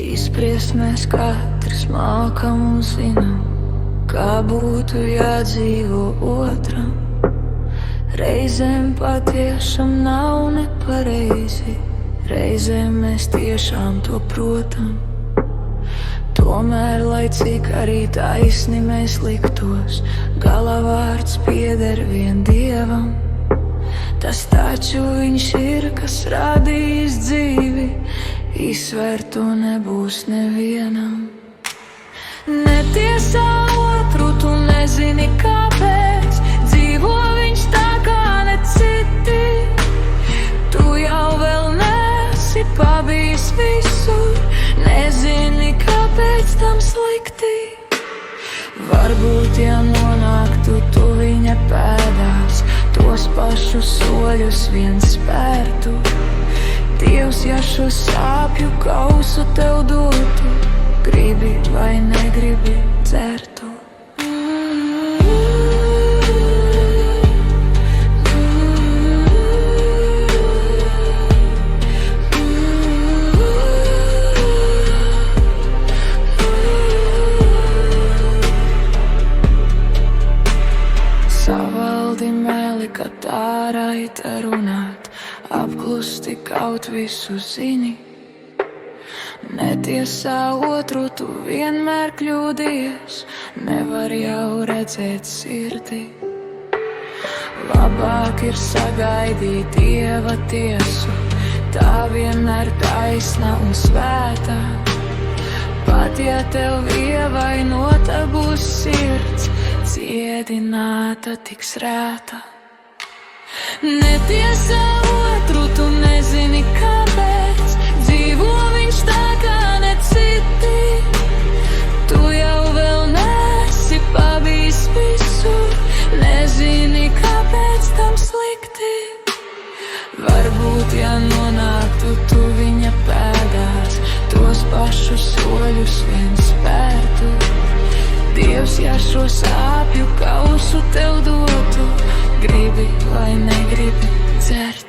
Izspriest mēs katrs mākam un zinām, kā būtu jādzīvo otram. Reizēm patiešām nav nepareizi, reizēm mēs tiešām to protam. Tomēr, lai cik arī taisni mēs liktos, galavārds pieder vien Dievam. Tas taču viņš ir, kas radījis dzīvi, izsvērt to nebūs nevienam. Netiesā otru, tu nezini kāpēc, dzīvo viņš tā kā ne citi. Tu jau vēl neesi pabijis visur, nezini kāpēc tam slikti. Varbūt, ja nonāktu tu viņa pēdās, tos pašus soļus viens spērtu. Dievs, ja šo sāpju kausu tev dotu, gribi vai negribi dzertu. Savaldi meli, kad tā raita runāt, apklusti kaut visu zini. Netiesā otru, tu vienmēr kļūdies, nevar jau redzēt sirdi. Labāk ir sagaidīt Dieva tiesu, tā vienmēr taisna un svētā. Pat ja tev ievainota būs sirds, cietināta tiks rēta. Netiesā otru, tu nezini kāpēc, dzīvo viņš tā kā ne citi. Tu jau vēl neesi pabijis visur, nezini kāpēc tam slikti. Varbūt, ja nonāktu tu viņa pēdās, tos pašus soļus viens spērtu. Dievs, ja šo sāpju kausu tev dotu, gribi vai negribi dzert.